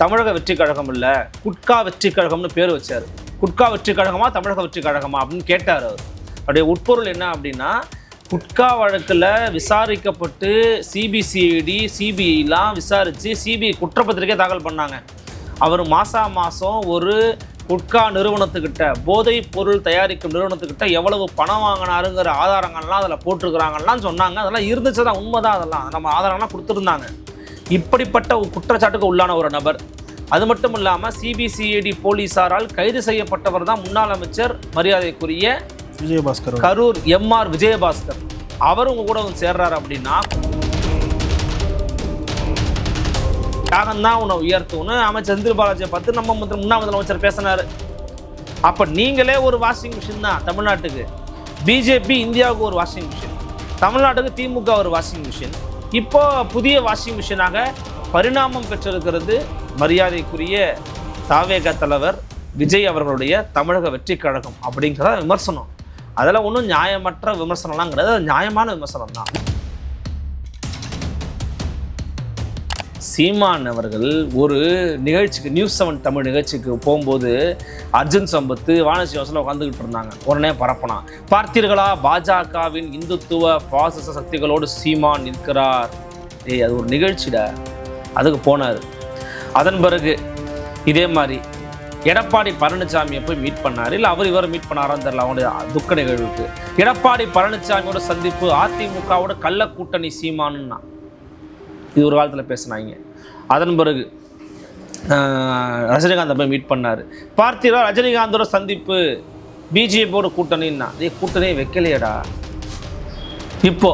தமிழக வெற்றி கழகம் இல்லை குட்கா வெற்றி கழகம்னு பேர் வச்சார். குட்கா வெற்றி கழகமா தமிழக வெற்றி கழகமா அப்படின்னு கேட்டார் அவர். அவருடைய உட்பொருள் என்ன அப்படின்னா, குட்கா வழக்கில் விசாரிக்கப்பட்டு சிபிசிஐடி சிபிஐலாம் விசாரித்து சிபிஐ குற்றப்பத்திரிக்கை தாக்கல் பண்ணாங்க. அவர் மாதம் ஒரு குட்கா நிறுவனத்துக்கிட்ட, போதைப் பொருள் தயாரிக்கும் நிறுவனத்துக்கிட்ட எவ்வளவு பணம் வாங்கினாருங்கிற ஆதாரங்கள்லாம் அதில் போட்டிருக்கிறாங்கலாம் சொன்னாங்க. அதெல்லாம் இருந்துச்சு தான், உண்மை தான். அதெல்லாம் நம்ம ஆதாரங்கள்லாம் கொடுத்துருந்தாங்க. இப்படிப்பட்ட குற்றச்சாட்டுக்கு உள்ளான ஒரு நபர். அது மட்டும் இல்லாமல் சிபிசிஐடி போலீஸாரால் கைது செய்யப்பட்டவர் தான் முன்னாள் அமைச்சர் மரியாதைக்குரிய விஜயபாஸ்கர், கரூர் எம்ஆர் விஜயபாஸ்கர். அவர் உங்க கூட வந்து சேர்றாரு அப்படின்னா, தான் உன்னை உயர்த்தும்னு அமைச்சர் செந்தில் பாலாஜியை பார்த்து நம்ம முன்னாள் முதலமைச்சர் பேசினாரு. அப்போ நீங்களே ஒரு வாஷிங் மிஷின் தான் தமிழ்நாட்டுக்கு. பிஜேபி இந்தியாவுக்கு ஒரு வாஷிங் மிஷின், தமிழ்நாட்டுக்கு திமுக ஒரு வாஷிங் மிஷின். இப்போ புதிய வாஷிங் மிஷினாக பரிணாமம் பெற்றிருக்கிறது மரியாதைக்குரிய தாவேக தலைவர் விஜய் அவர்களுடைய தமிழக வெற்றி கழகம் அப்படிங்கிறத விமர்சனம். அதில் ஒன்றும் நியாயமற்ற விமர்சனம்லாம் கிடையாது, நியாயமான விமர்சனம் தான். சீமான் அவர்கள் ஒரு நிகழ்ச்சிக்கு, நியூஸ் 7 தமிழ் நிகழ்ச்சிக்கு போகும்போது அர்ஜுன் சம்பத்து வானசீவாசனில் உட்காந்துக்கிட்டு இருந்தாங்க. உடனே பரப்பினான், பார்த்தீர்களா பாஜகவின் இந்துத்துவ பாசிச சக்திகளோடு சீமான் நிற்கிறார். அது ஒரு நிகழ்ச்சிடா, அதுக்கு போனார். அதன் பிறகு இதே மாதிரி எடப்பாடி பழனிசாமியை போய் மீட் பண்ணார். இல்லை அவர் இவரை மீட் பண்ணாரான்னு தெரியல. அவனுடைய துக்க நிகழ்வுக்கு எடப்பாடி பழனிசாமியோட சந்திப்பு அதிமுகவோட கள்ள கூட்டணி சீமானுன்னா இது ஒரு காலத்தில் பேசினாங்க. அதன் பிறகு ரஜினிகாந்தை போய் மீட் பண்ணார். பார்த்தீரா ரஜினிகாந்தோட சந்திப்பு பிஜேபியோட கூட்டணின்னா, கூட்டணியை வைக்கலையடா. இப்போ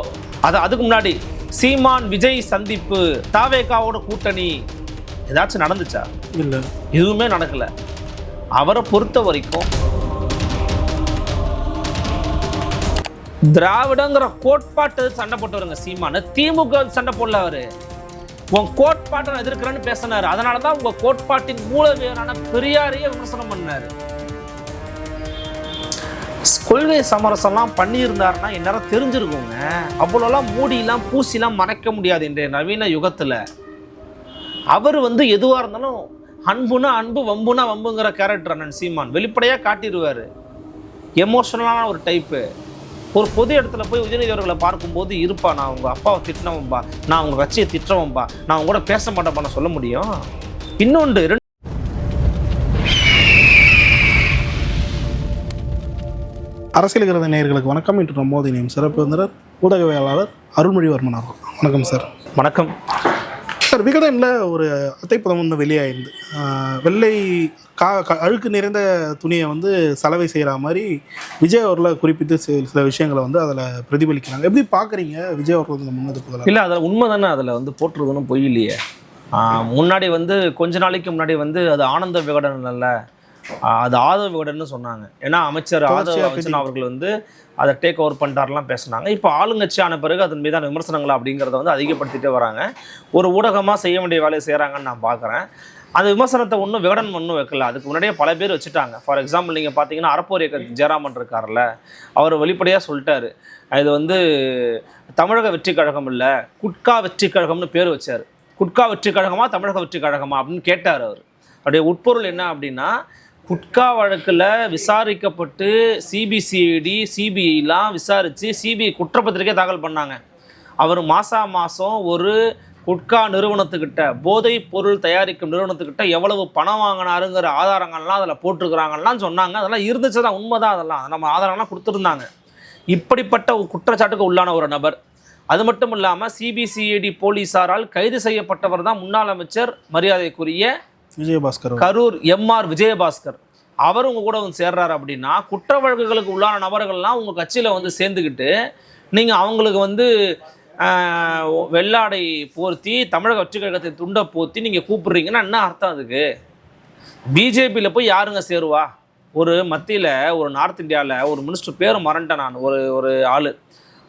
அதுக்கு முன்னாடி சீமான் விஜய் சந்திப்பு தாவேகாவோட கூட்டணி ஏதாச்சும் நடந்துச்சா? இல்லை, எதுவுமே நடக்கல. அவரை பொறுத்த வரைக்கும் திராவிடங்கிற கோட்பாட்டு சண்டை போட்டவருங்க சீமானு. திமுக சண்டை போடல. அவரு உன் கோட்பாட்டை நான் எதிர்க்கிறேன்னு பேசினாரு. அதனாலதான் உங்க கோட்பாட்டின் மூலவேரான பெரியாரையே விமர்சனம் பண்ணாரு. கொள்கை சமரசம்லாம் பண்ணியிருந்தாருன்னா இந்நேரம் தெரிஞ்சிருக்குங்க. அவ்வளோலாம் மூடிலாம் பூசிலாம் மறைக்க முடியாது இன்றைய நவீன யுகத்துல. அவர் எதுவாக இருந்தாலும் அன்புனா அன்பு, வம்புனா வம்புங்கிற கேரக்டர் அண்ணன் சீமான் வெளிப்படையாக காட்டிடுவார். எமோஷனலான ஒரு டைப்பு. ஒரு பொது இடத்துல போய் உதயநிதி அவர்களை பார்க்கும்போது இருப்பா, நான் உங்கள் அப்பாவை திட்டினவன்பா, நான் உங்கள் கட்சியை திட்டுறவன்பா, நான் உங்க கூட பேச மாட்டேன்ப்பா சொல்ல முடியும். இன்னொன்று, அரசியல் கருத நேயர்களுக்கு வணக்கம். இன்று நம்மோது நேம் சிறப்பு விருந்தினர் ஊடகவியலாளர் அருள்மொழிவர்மன் அவர்கள். வணக்கம் சார். வணக்கம் சார். விகடனில் ஒரு அத்தைப்பதம் வெளியாயிருந்து, வெள்ளை அழுக்கு நிறைந்த துணியை சலவை செய்கிற மாதிரி விஜய் அவர்களை குறிப்பிட்டு சில விஷயங்களை அதில் பிரதிபலிக்கிறாங்க. எப்படி பார்க்குறீங்க விஜய் அவர்கள் முன்னெடுப்புகள்? இல்லை, அதில் உண்மை தானே. அதில் போட்டுருதுன்னு பொய் இல்லையே. முன்னாடி கொஞ்ச நாளைக்கு முன்னாடி அது ஆனந்த விகடன் அல்ல, அது ஆதவ விகடன்னு சொன்னாங்க. ஏன்னா அமைச்சர் ஆதவ அர்ஜுன் அவர்கள் அதை டேக் ஓவர் பண்ணிட்டாரெலாம் பேசினாங்க. இப்போ ஆளுங்கட்சி ஆன பிறகு அதன் மீதான விமர்சனங்கள் அப்படிங்கிறத அதிகப்படுத்திட்டே வராங்க. ஒரு ஊடகமாக செய்ய வேண்டிய வேலையை செய்கிறாங்கன்னு நான் பார்க்குறேன். அந்த விமர்சனத்தை விகடன் ஒன்றும் வைக்கல. அதுக்கு முன்னாடியே பல பேர் வச்சுட்டாங்க. ஃபார் எக்ஸாம்பிள் நீங்கள் பார்த்தீங்கன்னா அறப்போர் இயக்க ஜெயராமன் இருக்கார்ல, அவர் வெளிப்படையாக சொல்லிட்டாரு, இது தமிழக வெற்றி கழகம் இல்லை குட்கா வெற்றி கழகம்னு பேர் வச்சார். குட்கா வெற்றி கழகமா தமிழக வெற்றி கழகமா அப்படின்னு கேட்டார் அவர். அவருடைய உட்பொருள் என்ன அப்படின்னா, குட்கா வழக்கில் விசாரிக்கப்பட்டு சிபிசிஐடி சிபிஐலாம் விசாரித்து சிபிஐ குற்றப்பத்திரிக்கை தாக்கல் பண்ணாங்க. அவர் மாதம் ஒரு குட்கா நிறுவனத்துக்கிட்ட, போதைப் பொருள் தயாரிக்கும் நிறுவனத்துக்கிட்ட எவ்வளவு பணம் வாங்கினாருங்கிற ஆதாரங்கள்லாம் அதில் போட்டிருக்கிறாங்கலாம் சொன்னாங்க. அதெல்லாம் இருந்துச்சு தான், உண்மை தான். அதெல்லாம் நம்ம ஆதாரங்கள்லாம் கொடுத்துருந்தாங்க. இப்படிப்பட்ட குற்றச்சாட்டுக்கு உள்ளான ஒரு நபர். அது மட்டும் இல்லாமல் சிபிசிஐடி போலீஸாரால் கைது செய்யப்பட்டவர் தான் முன்னாள் அமைச்சர் மரியாதைக்குரிய விஜயபாஸ்கர், கரூர் எம்ஆர் விஜயபாஸ்கர். அவர் உங்க கூட சேர்றாரு அப்படின்னா, குற்ற வழக்குகளுக்கு உள்ளான நபர்கள்லாம் உங்கள் கட்சியில் சேர்ந்துக்கிட்டு நீங்கள் அவங்களுக்கு வெள்ளாடை போர்த்தி தமிழக வெற்றி கழகத்தை துண்டை போர்த்தி நீங்கள் கூப்பிடுறீங்கன்னா என்ன அர்த்தம்? அதுக்கு பிஜேபியில் போய் யாருங்க சேருவா? ஒரு மத்தியில் ஒரு நார்த் இந்தியாவில் ஒரு மினிஸ்டர் பேர் மறந்துட்டேன் நான். ஒரு ஆள்,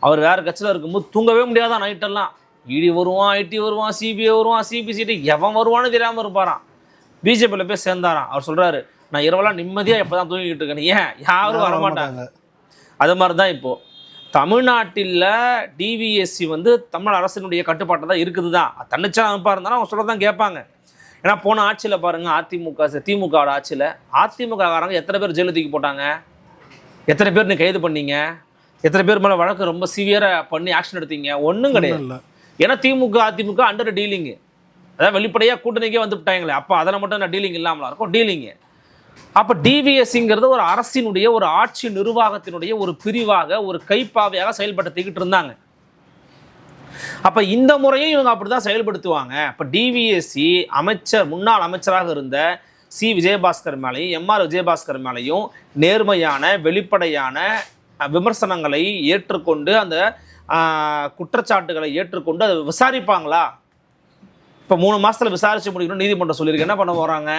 அவர் வேறு கட்சியில் இருக்கும்போது தூங்கவே முடியாதான் நைட்டெல்லாம். இடி வருவான், ஐடி வருவான், சிபிஐ வருவான், சிபிசிஐடி எவன் வருவான்னு தெரியாமல் இருப்பாரான். பிஜேபியில் போய் சேர்ந்தாரான். அவர் சொல்கிறாரு, நான் இரவெல்லாம் நிம்மதியாக எப்போ தான் தூங்கிட்டு இருக்கேன், ஏன் யாரும் வரமாட்டாங்க. அது மாதிரி தான் இப்போது தமிழ்நாட்டில் டிவிஎஸ்சி தமிழ் அரசினுடைய கட்டுப்பாட்டை தான் இருக்குது தான். தன்னிச்சா அமைப்பாக இருந்தாலும் அவங்க சொல்ல தான் கேட்பாங்க. ஏன்னா போன ஆட்சியில் பாருங்கள் திமுக ஆட்சியில் அதிமுககாரங்க எத்தனை பேர் ஜெயிலு தூக்கி போட்டாங்க, எத்தனை பேர் நீ கைது பண்ணீங்க, எத்தனை பேர் மேலே வழக்கு ரொம்ப சிவியராக பண்ணி ஆக்ஷன் எடுத்தீங்க? ஒன்றும் கிடையாது. ஏன்னா அதிமுக அண்டர் டீலிங்கு, அதாவது வெளிப்படையாக கூட்டணிக்கே வந்துவிட்டாங்களே, அப்போ அதில் மட்டும் நான் டீலிங் இல்லாமலாம் இருக்கும் டீலிங்கு. அப்போ டிவிஎஸ்ங்கிறது ஒரு அரசினுடைய ஒரு ஆட்சி நிர்வாகத்தினுடைய ஒரு பிரிவாக ஒரு கைப்பாவையாக செயல்படுத்திக்கிட்டு இருந்தாங்க. அப்போ இந்த முறையும் இவங்க அப்படி தான் செயல்படுத்துவாங்க. இப்போ டிவிஎஸ்சி முன்னாள் அமைச்சராக இருந்த விஜயபாஸ்கர் மேலேயும் விஜயபாஸ்கர் மேலேயும் நேர்மையான வெளிப்படையான விமர்சனங்களை ஏற்றுக்கொண்டு அந்த குற்றச்சாட்டுகளை ஏற்றுக்கொண்டு அதை விசாரிப்பாங்களா? இப்போ 3 மாதத்தில் விசாரித்து முடிக்கணும் நீதிமன்றம் சொல்லியிருக்கு. என்ன பண்ண போகிறாங்க?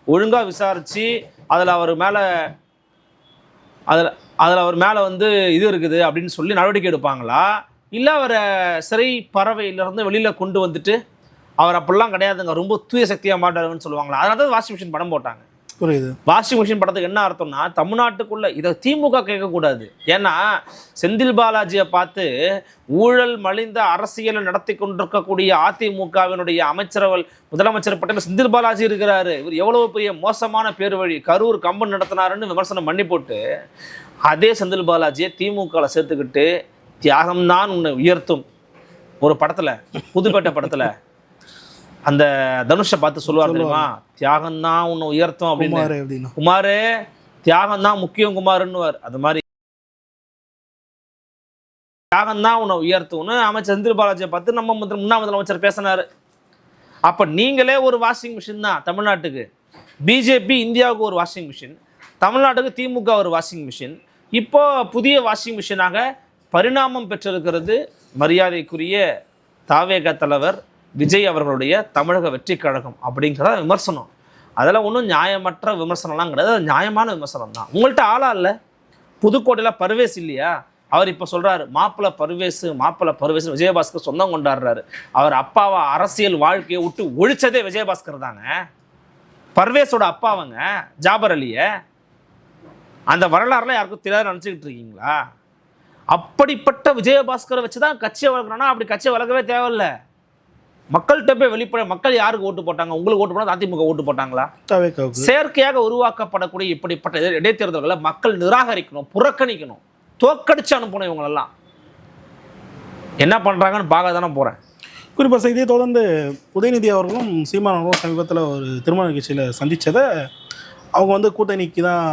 ஒழுங்காக விசாரித்து அதில் அவர் மேலே வந்து இது இருக்குது அப்படின்னு சொல்லி நடவடிக்கை எடுப்பாங்களா? இல்லை அவரை சிறை பறவையிலிருந்து வெளியில் கொண்டு வந்துட்டு அவர் அப்படிலாம் கிடையாதுங்க, ரொம்ப தூய சக்தியாக மாட்டாருன்னு சொல்லுவாங்களா? அதனால தான் வாஷிங் மிஷின் படம் போட்டாங்க. புரியுது. வாஷிங் மிஷின் படத்துக்கு என்ன அர்த்தம்னா, தமிழ்நாட்டுக்குள்ளே இதை திமுக கேட்கக்கூடாது. ஏன்னா செந்தில் பாலாஜியை பார்த்து ஊழல் மலிந்த அரசியலை நடத்தி கொண்டிருக்கக்கூடிய அதிமுகவினுடைய முதலமைச்சர் பட்டத்தில் செந்தில் பாலாஜி இருக்கிறாரு. இவர் எவ்வளோ பெரிய மோசமான பேர் வழி கரூர் கம்பன் நடத்தினாருன்னு விமர்சனம் பண்ணி போட்டு அதே செந்தில் பாலாஜியை திமுகவில் சேர்த்துக்கிட்டு தியாகம்தான் உன்னை உயர்த்தும் ஒரு படத்தில், புதுப்பேட்டை படத்தில் அந்த தனுஷை பார்த்து சொல்லுவார் தெரியுமா, தியாகம்தான் உன்னை உயர்த்தும் அப்படின்னு. குமாரே தியாகம் தான் முக்கியம் குமாருன்னுவார். அது மாதிரி தியாகம் தான் உன்னை உயர்த்தும்னு அமைச்சர் செந்தில் பாலாஜியை பார்த்து நம்ம முன்னாள் முதலமைச்சர் பேசினார். அப்போ நீங்களே ஒரு வாஷிங் மிஷின் தான் தமிழ்நாட்டுக்கு. பிஜேபி இந்தியாவுக்கு ஒரு வாஷிங் மிஷின், தமிழ்நாட்டுக்கு திமுக ஒரு வாஷிங் மிஷின். இப்போ புதிய வாஷிங் மிஷினாக பரிணாமம் பெற்றிருக்கிறது மரியாதைக்குரிய தாவேக தலைவர் விஜய் அவர்களுடைய தமிழக வெற்றி கழகம் அப்படிங்கிறத விமர்சனம். அதெல்லாம் ஒன்றும் நியாயமற்ற விமர்சனம்லாம் கிடையாது, அது நியாயமான விமர்சனம் தான். உங்கள்கிட்ட ஆளா இல்லை? புதுக்கோட்டையில் பர்வேஸ் இல்லையா? அவர் இப்போ சொல்கிறாரு மாப்பிள்ளை பர்வேஸ் விஜயபாஸ்கர் சொந்தம் கொண்டாடுறாரு. அவர் அப்பாவை அரசியல் வாழ்க்கையை விட்டு ஒழிச்சதே விஜயபாஸ்கர் தாங்க. பர்வேஸோட அப்பாவங்க ஜாபர் அலியை. அந்த வரலாறுலாம் யாருக்கும் தெரியாது நினச்சிக்கிட்டு இருக்கீங்களா? அப்படிப்பட்ட விஜயபாஸ்கரை வச்சு தான் கட்சியை வளர்க்குறோன்னா அப்படி கட்சியை வளர்க்கவே தேவையில்லை. மக்கள்கிட்ட போய் வெளிப்பட மக்கள் யாருக்கு ஓட்டு போட்டாங்க? உங்களுக்கு ஓட்டு போட்டால் அதிமுக ஓட்டு போட்டாங்களா? செயற்கையாக உருவாக்கப்படக்கூடிய இப்படிப்பட்ட இடைத்தேர்தல்களை மக்கள் நிராகரிக்கணும், புறக்கணிக்கணும், தோக்கடிச்சு அனுப்பணும். இவங்களெல்லாம் என்ன பண்ணுறாங்கன்னு பார்க்க தானே போகிறேன். குறிப்பாக செய்தியை தொடர்ந்து உதயநிதி அவர்களும் சீமான் அவர்களும் சமீபத்தில் ஒரு திருமண நிகழ்ச்சியில் சந்தித்ததை அவங்க வந்து கூட்டணிக்கு தான்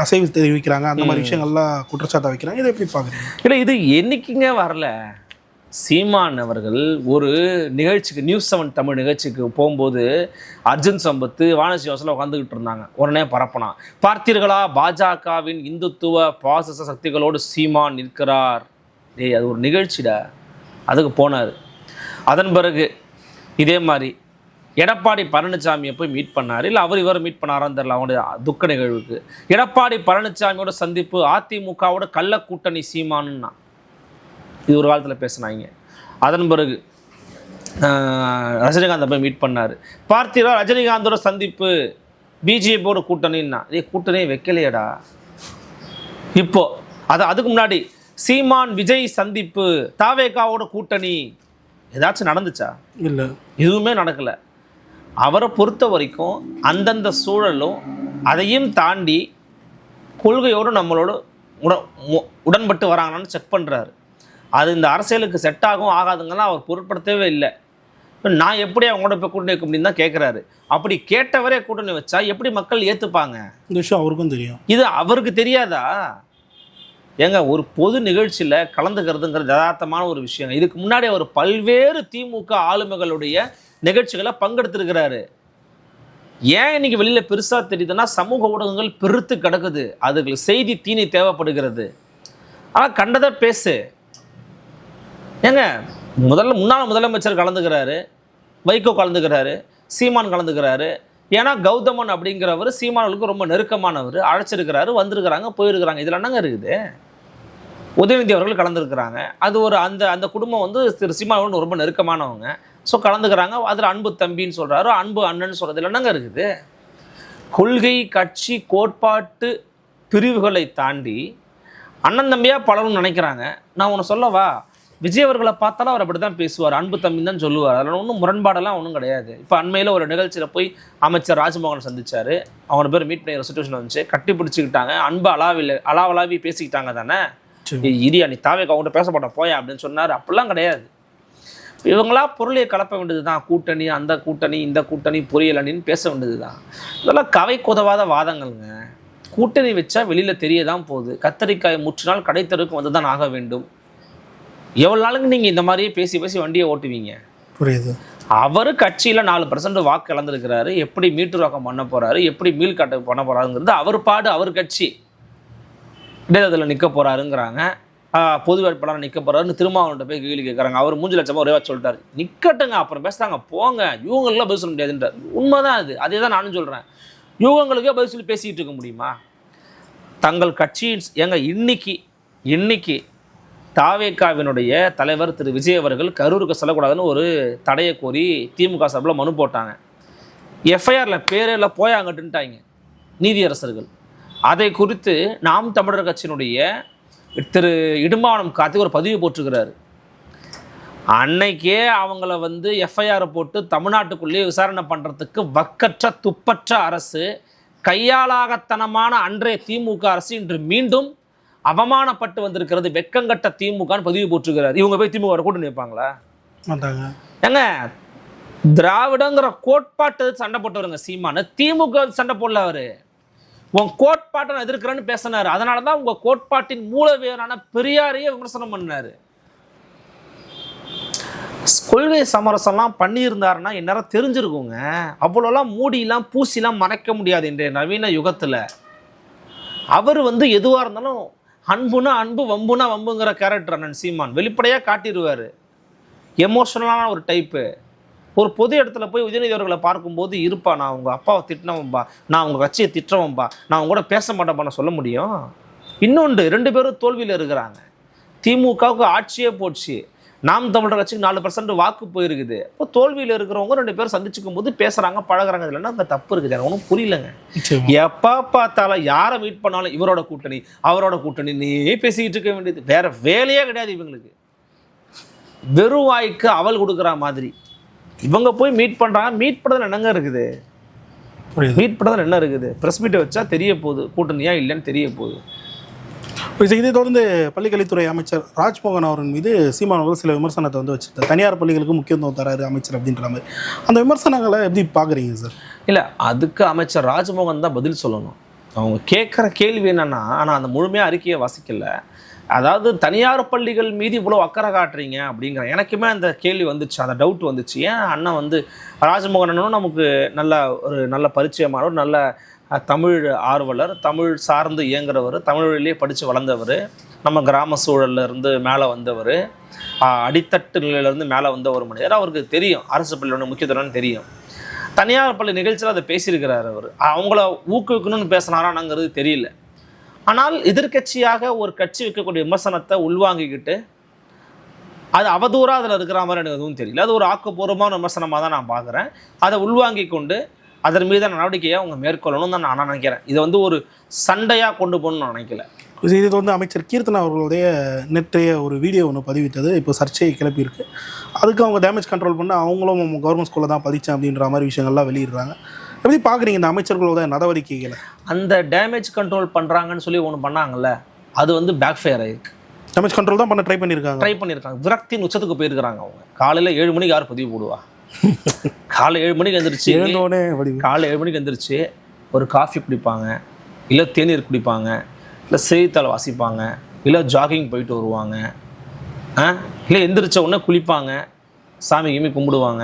அசைவு தெரிவிக்கிறாங்க, அந்த மாதிரி விஷயங்கள்லாம் குற்றச்சாட்டை வைக்கிறாங்க. இதை எப்படி பார்க்குறீங்க? இல்லை, இது என்னைக்குங்க வரல. சீமான் அவர்கள் ஒரு நிகழ்ச்சிக்கு நியூஸ் 7 தமிழ் நிகழ்ச்சிக்கு போகும்போது அர்ஜுன் சம்பத்து வானசீவாசத்தில் உட்காந்துக்கிட்டு இருந்தாங்க. உடனே பரப்பனான், பார்த்தீர்களா பாஜகவின் இந்துத்துவ பாசிச சக்திகளோடு சீமான் நிற்கிறார். அது ஒரு நிகழ்ச்சிடா. அதுக்கு போனார். அதன் பிறகு இதே மாதிரி எடப்பாடி பழனிசாமியை போய் மீட் பண்ணார். இல்லை இவர் மீட் பண்ணாரான்னு தெரியல. அவங்களுடைய துக்க நிகழ்வுக்கு எடப்பாடி பழனிசாமியோட சந்திப்பு அதிமுகவோட கள்ள கூட்டணி சீமானுன்னா இது ஒரு காலத்தில் பேசினாங்க. அதன் பிறகு ரஜினிகாந்தை போய் மீட் பண்ணார். பார்த்தீரா ரஜினிகாந்தோட சந்திப்பு பிஜேபியோட கூட்டணின்னா கூட்டணியே வைக்கலையடா. இப்போ அதுக்கு முன்னாடி சீமான் விஜய் சந்திப்பு தாவேகாவோட கூட்டணி ஏதாச்சும் நடந்துச்சா? இல்லை, எதுவுமே நடக்கலை. அவரை பொறுத்த வரைக்கும் அந்தந்த சூழலும் அதையும் தாண்டி கொள்கையோடு நம்மளோட உடன்பட்டு வராங்கன்னு செக் பண்ணுறாரு. அது இந்த அரசியலுக்கு செட் ஆகும் ஆகாதுங்கெல்லாம் அவர் பொருட்படுத்தவே இல்லை. நான் எப்படி அவங்களோட போய் கூட்டணி வைக்க முடியும் தான் கேட்குறாரு. அப்படி கேட்டவரே கூட்டணி வச்சா எப்படி மக்கள் ஏற்றுப்பாங்க? இந்த விஷயம் அவருக்கும் தெரியும். இது அவருக்கு தெரியாதா? ஏங்க, ஒரு பொது நிகழ்ச்சியில் கலந்துக்கிறதுங்கிறது யதார்த்தமான ஒரு விஷயம். இதுக்கு முன்னாடி அவர் பல்வேறு திமுக ஆளுமைகளுடைய நிகழ்ச்சிகளை பங்கெடுத்திருக்கிறாரு. ஏன் இன்னைக்கு வெளியில் பெருசாக தெரியுதுன்னா சமூக ஊடகங்கள் பெருத்து கிடக்குது, அதுக்கு செய்தி தீனி தேவைப்படுகிறது. ஆனால் கண்டதை பேசு. ஏங்க, முன்னாள் முதலமைச்சர் கலந்துக்கிறாரு, வைகோ கலந்துக்கிறாரு, சீமான் கலந்துக்கிறாரு. ஏன்னா கௌதமன் அப்படிங்கிறவர் சீமானுக்கு ரொம்ப நெருக்கமானவர், அழைச்சிருக்கிறாரு, வந்திருக்கிறாங்க, போயிருக்கிறாங்க. இதில் என்னங்க இருக்குது? உதயநிதி அவர்கள் கலந்துருக்கிறாங்க. அது ஒரு அந்த குடும்பம் வந்து திரு சீமானோட ரொம்ப நெருக்கமானவங்க. ஸோ கலந்துக்கிறாங்க. அதில் அன்பு தம்பின்னு சொல்கிறாரு, அன்பு அண்ணன் சொல்கிறதுல என்னங்க இருக்குது? கொள்கை கட்சி கோட்பாட்டு பிரிவுகளை தாண்டி அண்ணன் தம்பியாக பலரும் நினைக்கிறாங்க. நான் உன்னை சொல்லவா, விஜய் அவர்களை பார்த்தாலும் அவர் அப்படி தான் பேசுவார், அன்பு தம்பி தான் சொல்லுவார். அதில் ஒன்றும் முரண்பாடெல்லாம் ஒன்றும் கிடையாது. இப்போ அண்மையில் ஒரு நிகழ்ச்சியில் போய் அமைச்சர் ராஜ்மோகன் சந்திச்சார். அவங்க பேர் மீட் பண்ணி ஒரு சுச்சுவேஷன் வந்துச்சு, கட்டி பிடிச்சிக்கிட்டாங்க, அன்பு அளாவலாவி பேசிக்கிட்டாங்க தானே. இரியா நீ தாவே அவங்கள்ட்ட பேச மாட்டோம் போயா அப்படின்னு சொன்னார். அப்படிலாம் கிடையாது. இவங்களா பொருளையை கலப்ப வேண்டியது தான். கூட்டணி, அந்த கூட்டணி, இந்த கூட்டணி, புரியல் அணின்னு பேச வேண்டியது தான். இதெல்லாம் கவை குதவாத வாதங்கள்ங்க. கூட்டணி வச்சா வெளியில் தெரிய தான் போகுது. கத்தரிக்காய் முற்றினால் கடைத்தருக்கு வந்து தான் ஆக வேண்டும். எவ்வளோ நாளுங்க நீங்கள் இந்த மாதிரியே பேசி பேசி வண்டியை ஓட்டுவீங்க? புரியுது. அவர் கட்சியில் 4% வாக்கு இழந்திருக்கிறாரு. எப்படி மீட்டுருவாக்கம் பண்ண போகிறாரு, எப்படி மீள் காட்டு பண்ண போகிறாருங்கிறது அவர் பாடு, அவர் கட்சி. இடைத்தேர்தலில் நிற்க போகிறாருங்கிறாங்க, பொது வேட்பாளர் நிற்க போகிறாருன்னு திருமாவளவன்ட்ட போய் கேள்வி கேட்குறாங்க. அவர் 3 லட்சமாக ஒரே சொல்லிட்டாரு, நிற்கட்டுங்க அப்புறம் பேசுகிறாங்க போங்க, இவங்களுக்குலாம் பதில் சொல்ல முடியாதுன்றார். உண்மைதான் அது. அதே தான் நானும் சொல்கிறேன். யூகங்களுக்கே பதில் சொல்லி பேசிக்கிட்டு இருக்க முடியுமா? தங்கள் கட்சியின் ஏங்க இன்னைக்கு தாவேகாவினுடைய தலைவர் திரு விஜய் அவர்கள் கரூருக்கு செல்லக்கூடாதுன்னு ஒரு தடையை கோரி திமுக சார்பில் மனு போட்டாங்க. எஃப்ஐஆரில் பேரில் போயாங்கட்டுன்ட்டாங்க நீதியரசர்கள். அதை குறித்து நாம் தமிழர் கட்சியினுடைய திரு இடும்பாவனம் கார்த்திக் ஒரு பதிவு போட்டிருக்கிறாரு. அன்னைக்கே அவங்கள வந்து எஃப்ஐஆரை போட்டு தமிழ்நாட்டுக்குள்ளேயே விசாரணை பண்ணுறதுக்கு வக்கற்ற துப்பற்ற அரசு, கையாளாகத்தனமான அன்றைய திமுக அரசு இன்று மீண்டும் அவமானப்பட்டு வந்திருக்கிறது. வெக்கங்கட்ட திமுகன்னு பதிவு போட்டிருக்கிறார். இவங்க போய் திமுக கூட்டணி வைப்பாங்களா? ஏங்க, திராவிடங்கிற கோட்பாட்டு சண்டை போட்டவருங்க சீமானு. திமுக சண்டை போடல. அவரு உன் கோட்பாட்டை நான் எதிர்க்கிறேன்னு பேசினாரு. அதனால தான் உங்க கோட்பாட்டின் மூலவேரான பெரியாரையே விமர்சனம் பண்ணாரு. கொள்கை சமரசம்லாம் பண்ணியிருந்தாருன்னா இந்நேரம் தெரிஞ்சிருக்குங்க. அவ்வளோலாம் மூடிலாம் பூசிலாம் மறைக்க முடியாது இன்றைய நவீன யுகத்தில். அவர் வந்து எதுவாக இருந்தாலும் அன்புனா அன்பு, வம்புனா வம்புங்கிற கேரக்டர் அண்ணன் சீமான் வெளிப்படையாக காட்டிடுவார். எமோஷனலான ஒரு டைப்பு. ஒரு பொது இடத்துல போய் உதயநிதி அவர்களை பார்க்கும்போது, இருப்பா நான் உங்கள் அப்பாவை திட்டினவன்பா, நான் உங்கள் கட்சியை திட்டுறவன்பா, நான் உங்க கூட பேச மாட்டேன்ப்பா நான் சொல்ல முடியும்? இன்னொன்று, 2 பேரும் தோல்வியில் இருக்கிறாங்க. திமுகவுக்கு ஆட்சியே போச்சு. நாம் தமிழர் கட்சிக்கு 4% வாக்கு போயிருக்குது. இப்போ தோல்வியில் இருக்கிறவங்க 2 பேரும் சந்திச்சுக்கும் போது பேசுகிறாங்க, பழகிறாங்க. இல்லைன்னா அங்கே தப்பு இருக்குது. எனக்கு ஒன்றும் புரியலைங்க. எப்போ பார்த்தாலும் யாரை மீட் பண்ணாலும் இவரோட கூட்டணி அவரோட கூட்டணி நீ பேசிக்கிட்டு இருக்க வேண்டியது. வேற வேலையே கிடையாது இவங்களுக்கு. வெறும் வாய்க்கு அவல் கொடுக்குற மாதிரி இவங்க போய் மீட் பண்ணுறாங்க. மீட் பண்ணுறதுல என்னங்க இருக்குது? மீட் பண்ணுறதுல என்ன இருக்குது? ப்ரெஸ் மீட்டை வச்சா தெரிய போகுது கூட்டணியா இல்லைன்னு தெரிய போகுது. இதை தொடர்ந்து பள்ளிக்கல்வித்துறை அமைச்சர் ராஜ்மோகன் அவர்கள் மீது சீமான் அவர்கள் சில விமர்சனத்தை வந்து வச்சுருக்காரு. தனியார் பள்ளிகளுக்கு முக்கியத்துவம் தராரு அமைச்சர் அப்படின்ற மாதிரி. அந்த விமர்சனங்களை எப்படி பார்க்குறீங்க சார்? இல்லை, அதுக்கு அமைச்சர் ராஜ்மோகன் தான் பதில் சொல்லணும். அவங்க கேட்குற கேள்வி என்னென்னா, ஆனால் அந்த முழுமையாக அறிக்கையை வாசிக்கல. அதாவது தனியார் பள்ளிகள் மீது இவ்வளோ அக்கறை காட்டுறீங்க அப்படிங்கிற எனக்குமே அந்த கேள்வி வந்துச்சு, அந்த டவுட் வந்துச்சு. ஏன் அண்ணன் வந்து ராஜ்மோகன் அண்ணனும் நமக்கு நல்ல பரிச்சயமான ஒரு நல்ல தமிழ் ஆர்வலர், தமிழ் சார்ந்து இயங்குறவர், தமிழ் வழியிலே படித்து வளர்ந்தவர், நம்ம கிராம சூழல்லேருந்து மேலே வந்தவர், அடித்தட்டு நிலையிலேருந்து மேலே வந்த ஒரு மனிதர். அவருக்கு தெரியும் அரசு பள்ளியோட முக்கியத்துவம்னு தெரியும். தனியார் பள்ளி நிகழ்ச்சியில் அதை பேசியிருக்கிறார். அவர் அவங்கள ஊக்குவிக்கணும்னு பேசினாரானாங்கிறது தெரியல. ஆனால் எதிர்கட்சியாக ஒரு கட்சி வைக்கக்கூடிய விமர்சனத்தை உள்வாங்கிக்கிட்டு அது அவதூறாக அதில் இருக்கிற மாதிரி எனக்கு எதுவும் தெரியல. அது ஒரு ஆக்கப்பூர்வமான விமர்சனமாக தான் நான் பார்க்குறேன். அதை உள்வாங்கி கொண்டு அதன் மீதான நடவடிக்கையை அவங்க மேற்கொள்ளணும் தான் நான் நினைக்கிறேன். இதை வந்து ஒரு சண்டையாக கொண்டு போகணும்னு நான் நினைக்கல. இது வந்து அமைச்சர் கீர்த்தனா அவர்களுடைய நேற்றைய ஒரு வீடியோ ஒன்று பதிவிட்டது இப்போ சர்ச்சையை கிளப்பியிருக்கு. அதுக்கு அவங்க டேமேஜ் கண்ட்ரோல் பண்ண அவங்களும் கவர்மெண்ட் ஸ்கூலில் தான் பதிச்சேன் அப்படின்ற மாதிரி விஷயங்கள்லாம் வெளியிடுறாங்க. எப்படி பார்க்குறீங்க இந்த அமைச்சர்களோட நடவடிக்கைகளை? அந்த டேமேஜ் கண்ட்ரோல் பண்ணுறாங்கன்னு சொல்லி ஒன்று பண்ணாங்கல்ல, அது வந்து பேக் ஃபயர் ஆகிருக்கு. டேமேஜ் கண்ட்ரோல் தான் பண்ண ட்ரை பண்ணியிருக்காங்க. விரக்தியின் உச்சத்துக்கு போயிருக்கிறாங்க. அவங்க காலையில் 7 மணிக்கு யார் பதிவு போடுவா? காலைல 7 மணிக்கு எழுந்திரிச்சு ஒரு காஃபி குடிப்பாங்க, இல்லை தேநீர் குடிப்பாங்க, இல்லை செய்தித்தாள் வாசிப்பாங்க, இல்லை ஜாகிங் போயிட்டு வருவாங்க, இல்லை எந்திரிச்ச உடனே குளிப்பாங்க, சாமி கிமி கும்பிடுவாங்க.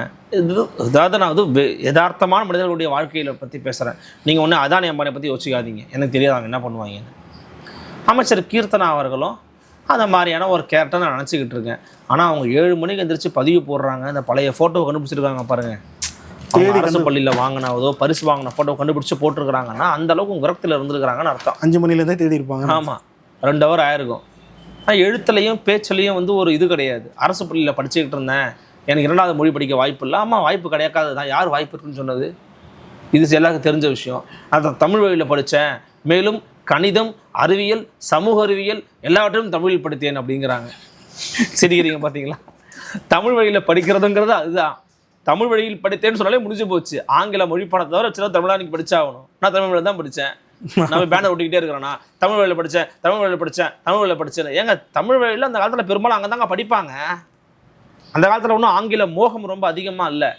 அதாவது நான் வந்து யதார்த்தமான மனிதர்களுடைய வாழ்க்கையில் பற்றி பேசுகிறேன். நீங்கள் ஒன்று அதானி அம்பானியை பற்றி யோசிக்காதீங்க, எனக்கு தெரியாது அவங்க என்ன பண்ணுவாங்கன்னு. அமைச்சர் கீர்த்தனா அவர்களும் அந்த மாதிரியான ஒரு கேரக்டர் நான் நினச்சிக்கிட்டு இருக்கேன். ஆனால் அவங்க 7 மணிக்கு எந்திரிச்சு பதிவு போடுறாங்க. அந்த பழைய ஃபோட்டோ கண்டுபிடிச்சிருக்காங்க பாருங்கள். அரசு பள்ளியில் வாங்கினதோ பரிசு வாங்கின ஃபோட்டோ கண்டுபிடிச்சி போட்டிருக்கிறாங்கன்னா அந்த அளவுக்கு விரக்தியில் இருந்துருக்கிறாங்கன்னு அர்த்தம். 5 மணிலேருந்தே தேடி இருப்பாங்க. ஆமாம், 2 ஹவர் ஆயிருக்கும். ஆனால் எழுத்துலையும் பேச்சுலையும் வந்து ஒரு இது கிடையாது. அரசு பள்ளியில் படிச்சுக்கிட்டு இருந்தேன், எனக்கு 2வது மொழி படிக்க வாய்ப்பு இல்லை. ஆமாம், வாய்ப்பு கிடைக்காது தான். யார் வாய்ப்பு இருக்குன்னு சொன்னது? இது எல்லாருக்கும் தெரிஞ்ச விஷயம். அதை தமிழ் வழியில் படித்தேன், மேலும் கணிதம், அறிவியல், சமூக அறிவியல் எல்லாவற்றையும் தமிழில் படித்தேன் அப்படிங்கிறாங்க. சிரிக்கிறீங்க பார்த்தீங்களா? தமிழ் வழியில் படிக்கிறதுங்கிறது அதுதான். தமிழ் வழியில் படித்தேன்னு சொன்னாலே முடிஞ்சு போச்சு. ஆங்கில மொழி பாடத்தை தவிர சில தமிழா நீங்கள் படிச்சாகணும். நான் தமிழ் வழியில் தான் படித்தேன். நம்ம பேண்டை ஓட்டிக்கிட்டே இருக்கிறேன்னா தமிழ் வழியில் படித்தேன், தமிழ் வழியில் படித்தேன், தமிழ் வழியில் படித்தேன். ஏங்க தமிழ் வழியில் அந்த காலத்தில் பெரும்பாலும் அங்கே தாங்க படிப்பாங்க. அந்த காலத்தில் ஒன்றும் ஆங்கில மோகம் ரொம்ப அதிகமாக இல்லை.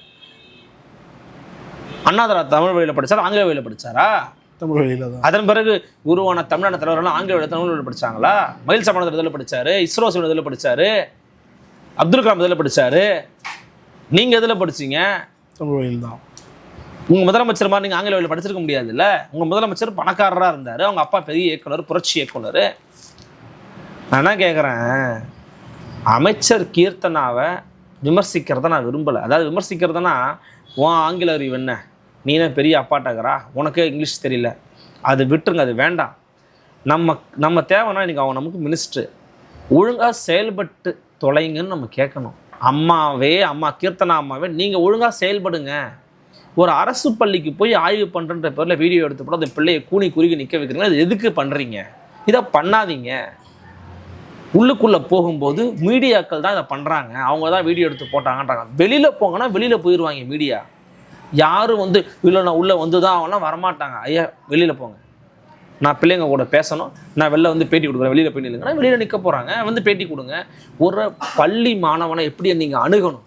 அண்ணாதுரை தமிழ் வழியில் படித்தார், ஆங்கில வழியில் படித்தாரா? தமிழ் வழியில் தான். அதன் பிறகு உருவான தமிழ்நாடு தலைவரெல்லாம் ஆங்கில வழியில் தமிழ் வழியில் படித்தாங்களா? மயில் சமணர் இதில் படித்தார், இஸ்ரோ சிவன் இதில் படித்தார், அப்துல் கலாம் இதில் படித்தார். நீங்கள் எதில் படிச்சீங்க? தமிழ் வழியில் தான். உங்கள் முதலமைச்சர் மாதிரி நீங்கள் ஆங்கில வழியில் படிச்சிருக்க முடியாதுல்ல. உங்கள் முதலமைச்சர் பணக்காரராக இருந்தார், அவங்க அப்பா பெரிய இயக்குனர், புரட்சி இயக்குனர். நான் என்ன கேட்குறேன், அமைச்சர் கீர்த்தனாவை விமர்சிக்கிறத நான் விரும்பலை. அதாவது விமர்சிக்கிறதுனா, உன் ஆங்கில அறிவு என்ன, நீ என்ன பெரிய அப்பாட்டாக்கிறா, உனக்கே இங்கிலீஷ் தெரியல, அது விட்டுருங்க, அது வேண்டாம். நம்ம தேவைன்னா இன்றைக்கி அவங்க நமக்கு மினிஸ்டர், ஒழுங்காக செயல்பட்டு தொலைங்கன்னு நம்ம கேட்கணும். அம்மா கீர்த்தனா அம்மாவே நீங்கள் ஒழுங்காக செயல்படுங்க. ஒரு அரசு பள்ளிக்கு போய் ஆய்வு பண்ணுறன்ற பேரில் வீடியோ எடுத்து போட அந்த பிள்ளையை கூனி குறுகி நிற்க வைக்கிறீங்க. அது எதுக்கு பண்ணுறீங்க? இதை பண்ணாதீங்க. உள்ளுக்குள்ளே போகும்போது மீடியாக்கள் தான் இதை பண்ணுறாங்க, அவங்க தான் வீடியோ எடுத்து போட்டாங்கன்றாங்க. வெளியில் போங்கன்னா வெளியில் போயிடுவாங்க மீடியா. யாரும் இல்லை நான் உள்ளே வந்து தான் அவங்களாம் வரமாட்டாங்க. ஐயா வெளியில் போங்க, நான் பிள்ளைங்க கூட பேசணும், நான் வெளில பேட்டி கொடுக்குறேன், வெளியில் போய் நில்லுங்கன்னா வெளியில் நிற்க போகிறாங்க, பேட்டி கொடுங்க. ஒரு பள்ளி மாணவனை எப்படி நீங்கள் அணுகணும்?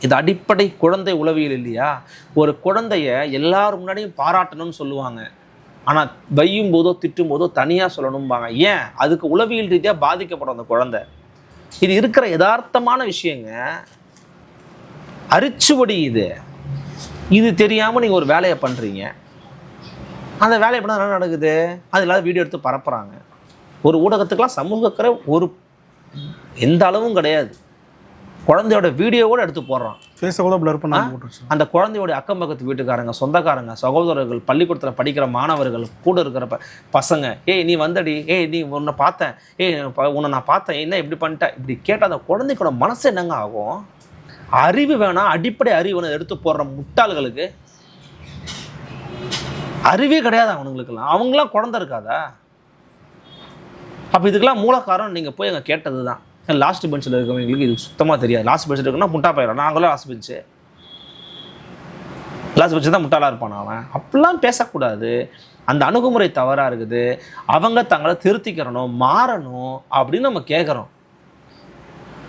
இது அடிப்படை குழந்தை உளவியல் இல்லையா? ஒரு குழந்தைய எல்லாரும் முன்னாடியும் பாராட்டணும்னு சொல்லுவாங்க, ஆனால் வையும் போதோ திட்டும் போதோ தனியாக சொல்லணும்பாங்க. ஏன்? அதுக்கு உளவியல் ரீதியாக பாதிக்கப்படும் அந்த குழந்தை. இது இருக்கிற யதார்த்தமான விஷயங்க. அரிச்சுவடி இது தெரியாமல் நீங்கள் ஒரு வேலையை பண்ணுறீங்க. அந்த வேலையை பண்ணால் என்ன நடக்குது? அது இல்லாத வீடியோ எடுத்து பரப்புகிறாங்க. ஒரு ஊடகத்துக்கெலாம் சமூகக்கரை ஒரு எந்த அளவும் கிடையாது. குழந்தையோட வீடியோவோட எடுத்து போடுறான், ஃபேஸை கூட பிளர் பண்ண போட்டுருச்சு. அந்த குழந்தையோட அக்கம் பக்கத்து வீட்டுக்காரங்க, சொந்தக்காரங்க, சகோதரர்கள், பள்ளிக்கூடத்தில் படிக்கிற மாணவர்கள், கூட இருக்கிற பசங்க, ஏய் நீ வந்தடி, ஏய் நீ உன்னை பார்த்தேன், உன்னை நான் பார்த்தேன், என்ன இப்படி பண்ணிட்டேன், இப்படி கேட்டால் அந்த குழந்தைக்கோட மனசு என்னங்க ஆகும்? அறிவு வேணாம், அடிப்படை அறிவு எடுத்து போடுற முட்டாள்களுக்கு அறிவே கிடையாது அவனுங்களுக்கெல்லாம். அவங்களாம் குழந்தை இருக்காதா? அப்போ இதுக்கெல்லாம் மூல காரணம் நீங்கள் போய் அங்கே கேட்டது தான். லாஸ்ட் பெஞ்சில் இருக்கவங்களுக்கு இது சுத்தமாக தெரியாது. லாஸ்ட் பெஞ்சில் இருக்குன்னா முட்டா போயிடும். நாங்களும் லாஸ்ட் பெஞ்சு தான் முட்டாளாக இருப்பான் அவன். அப்படிலாம் பேசக்கூடாது. அந்த அணுகுமுறை தவறாக இருக்குது. அவங்க தங்களை திருத்திக்கிறணும், மாறணும் அப்படின்னு நம்ம கேட்குறோம்.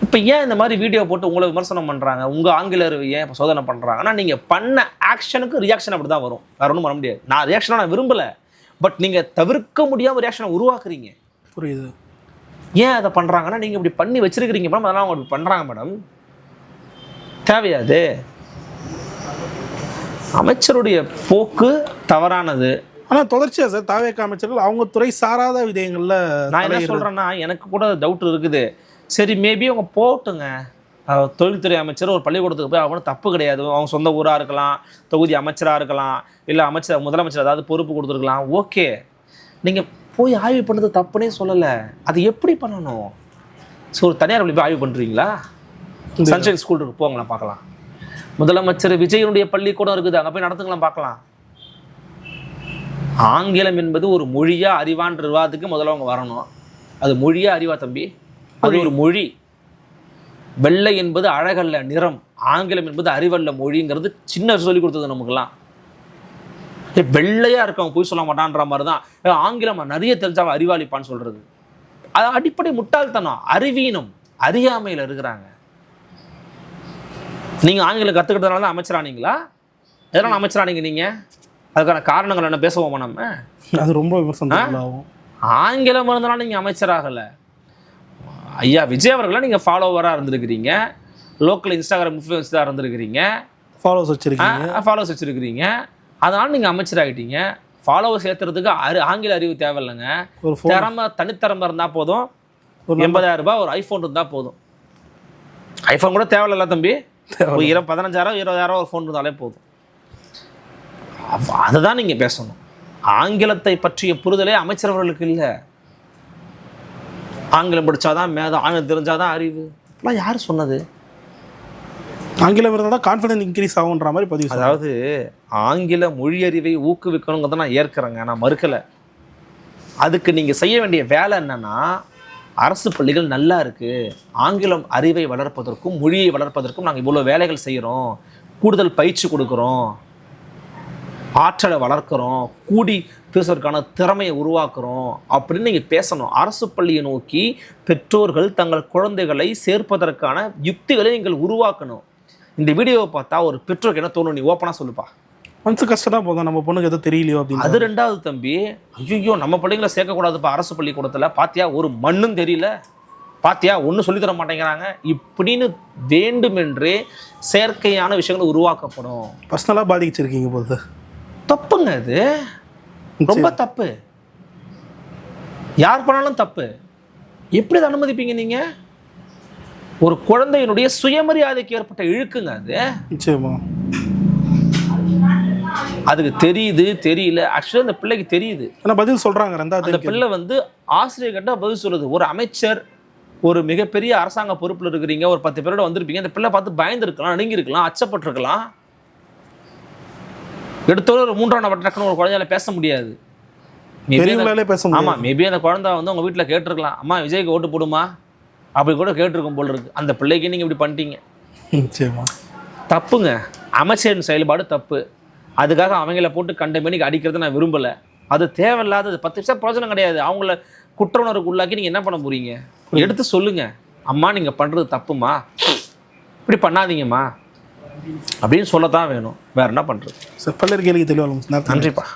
இப்போ ஏன் இந்த மாதிரி வீடியோ போட்டு உங்களை விமர்சனம் பண்ணுறாங்க, உங்கள் ஆங்கிலர் ஏன் இப்போ சோதனை பண்ணுறாங்கன்னா, நீங்கள் பண்ண ஆக்ஷனுக்கு ரியாக்ஷன் அப்படி தான் வரும், வேறு ஒன்றும் பண்ண முடியாது. நான் ரியாக்ஷனாக நான் விரும்பலை, பட் நீங்கள் தவிர்க்க முடியாமல் ரியாக்ஷனை உருவாக்குறீங்க. புரியுது? ஏன் அதை பண்ணுறாங்கன்னா, நீங்கள் இப்படி பண்ணி வச்சுருக்கிறீங்க மேடம், அதெல்லாம் அவங்க இப்படி பண்ணுறாங்க மேடம். தேவையாது. அமைச்சருடைய போக்கு தவறானது. ஆனால் தொடர்ச்சியாக சார் தாவேக அமைச்சர்கள் அவங்க துறை சாராத விடயங்களில் நான் என்ன சொல்கிறேன்னா, எனக்கு கூட டவுட் இருக்குது. சரி, மேபி அவங்க போட்டுங்க. தொழில்துறை அமைச்சர் ஒரு பள்ளிக்கூடத்துக்கு போய் அவங்க தப்பு கிடையாது. அவங்க சொந்த ஊராக இருக்கலாம், தொகுதி அமைச்சராக இருக்கலாம், இல்லை முதலமைச்சர் ஏதாவது பொறுப்பு கொடுத்துருக்கலாம், ஓகே. நீங்கள் போய் ஆய்வு பண்ணுறது தப்புனே சொல்லலை. அது எப்படி பண்ணணும்? ஸோ ஒரு தனியார் பள்ளி போய் ஆய்வு பண்ணுறீங்களா? சன்ஷைன் ஸ்கூல் இருக்கு, போங்களா பார்க்கலாம். முதலமைச்சர் விஜயனுடைய பள்ளிக்கூடம் இருக்குது, அங்கே போய் நடத்துங்களாம் பார்க்கலாம். ஆங்கிலம் என்பது ஒரு மொழியா அறிவான்ற விவாதத்துக்கு முதல்ல அவங்க வரணும். அது மொழியா அறிவா தம்பி? அது ஒரு மொழி. வெள்ளை என்பது அழகல்ல நிறம், ஆங்கிலம் என்பது அறிவல்ல மொழிங்கிறது சின்ன சொல்லி கொடுத்தது நமக்குலாம். வெள்ளையா இருக்கவங்க போய் சொல்ல மாட்டான்ற மாதிரி தான் ஆங்கிலம் நிறைய தெரிஞ்சவங்க அறிவாளிப்பான்னு சொல்றது. அது அடிப்படை முட்டாள்தனம், அறிவீனம், அறியாமையில் இருக்கிறாங்க. நீங்க ஆங்கிலம் கத்துக்கிட்டதுனால தான் அமைச்சரானீங்களா? எதனால அமைச்சரானீங்க நீங்க? அதுக்கான காரணங்கள் என்ன பேசுவோமா நம்ம? அது ரொம்ப விமர்சனம். ஆங்கிலம் இருந்தனால நீங்க அமைச்சராகலை. ஐயா விஜய் அவர்களாக நீங்கள் ஃபாலோவராக இருந்திருக்கிறீங்க, லோக்கல் இன்ஸ்டாகிராம் இன்ஃப்ளூயன்ஸாக இருந்திருக்கிறீங்க, ஃபாலோவர்ஸ் வச்சுருக்கிறீங்க, அதனால் நீங்கள் அமைச்சராகிட்டீங்க. ஃபாலோவர்ஸ் ஏற்றுறதுக்கு ஆங்கில அறிவு தேவையில்லைங்க. ஒரு தனித்திறமை இருந்தால் போதும். 80,000 ரூபாய் ஒரு ஐஃபோன் இருந்தால் போதும். ஐஃபோன் கூட தேவையில்ல தம்பி, 15,000 20,000 ஒரு ஃபோன் இருந்தாலே போதும். அதை தான் நீங்கள் பேசணும். ஆங்கிலத்தை பற்றிய புரிதலே அமைச்சரவர்களுக்கு இல்லை. ஆங்கிலம் படித்தாதான் மேதம், ஆங்கிலம் தெரிஞ்சாதான் அறிவு, இப்பெல்லாம் யார் சொன்னது? ஆங்கிலம் இருந்தால் கான்ஃபிடன்ஸ் இன்க்ரீஸ் ஆகுன்ற மாதிரி பதிவு. அதாவது ஆங்கில மொழி அறிவை ஊக்குவிக்கணுங்கிறத நான் ஏற்கிறேங்க, நான் மறுக்கலை. அதுக்கு நீங்கள் செய்ய வேண்டிய வேலை என்னென்னா, அரசு பள்ளிகள் நல்லா இருக்குது, ஆங்கிலம் அறிவை வளர்ப்பதற்கும் மொழியை வளர்ப்பதற்கும் நாங்கள் இவ்வளோ வேலைகள் செய்கிறோம், கூடுதல் பயிற்சி கொடுக்குறோம், ஆற்றலை வளர்க்குறோம், கூடி பேசுவதற்கான திறமையை உருவாக்குறோம் அப்படின்னு நீங்கள் பேசணும். அரசு பள்ளியை நோக்கி பெற்றோர்கள் தங்கள் குழந்தைகளை சேர்ப்பதற்கான யுக்திகளை நீங்கள் உருவாக்கணும். இந்த வீடியோவை பார்த்தா ஒரு பெற்றோருக்கு என்ன தோணும்? நீ ஓப்பனாக சொல்லுப்பா. மனசு கஷ்டம் தான் போதும், நம்ம பொண்ணுக்கு எதுவும் தெரியலையோ அப்படின்னு. அது ரெண்டாவது தம்பி, ஐயோ நம்ம பிள்ளைங்களை சேர்க்கக்கூடாதுப்பா அரசு பள்ளிக்கூடத்தில், பாத்தியா ஒரு மண்ணும் தெரியல, பாத்தியா ஒன்றும் சொல்லித்தர மாட்டேங்கிறாங்க இப்படின்னு வேண்டுமென்றே செயற்கையான விஷயங்கள் உருவாக்கப்படும். பர்சனலாக பாதிச்சிருக்கீங்க போது. தப்புங்க, அது ரொம்ப தப்பு. யார் பண்ணாலும் தப்பு. எப்படி அதை அனுமதிப்பீங்க நீங்க? ஒரு குழந்தையினுடைய சுயமரியாதைக்கு ஏற்பட்ட இழுக்குங்க அது. நிச்சயமா அதுக்கு தெரியுது தெரியல, ஆக்சுவலாக அந்த பிள்ளைக்கு தெரியுது. ஆனால் பதில் சொல்றாங்க. அந்த பிள்ளை வந்து ஆசிரியர் கிட்ட பதில் சொல்லுது. ஒரு அமைச்சர், ஒரு மிகப்பெரிய அரசாங்க பொறுப்பில் இருக்கிறீங்க, ஒரு 10 பேரோட வந்திருப்பீங்க, அந்த பிள்ளை பார்த்து பயந்துருக்கலாம், நடுங்கிருக்கலாம், அச்சப்பட்டிருக்கலாம். எடுத்தோட ஒரு 3ஆம் நபர் டக்குன்னு ஒரு குழந்தையால பேச முடியாது. ஆமா, மேபி அந்த குழந்தை வந்து உங்க வீட்டில் கேட்டிருக்கலாம், அம்மா விஜய்க்கு ஓட்டு போடுமா அப்படி கூட கேட்டிருக்கும் போல் இருக்கு. அந்த பிள்ளைக்கு நீங்க இப்படி பண்ணிட்டீங்க. தப்புங்க, அமைச்சரின் செயல்பாடு தப்பு. அதுக்காக அவங்கள போட்டு கண்ட மணிக்கு அடிக்கிறத நான் விரும்பலை. அது தேவையில்லாதது. 10 நிமிஷம் பிரயோஜனம் கிடையாது. அவங்கள குற்ற உணர்வுக்கு உள்ளாக்கி நீங்கள் என்ன பண்ண போறீங்க? எடுத்து சொல்லுங்க, அம்மா நீங்கள் பண்ணுறது தப்புமா, இப்படி பண்ணாதீங்கம்மா அப்படின்னு சொல்லத்தான் வேணும். வேற என்ன பண்ணுறது? பல்லர் கேள்வி தெளிவாக. நன்றிப்பா.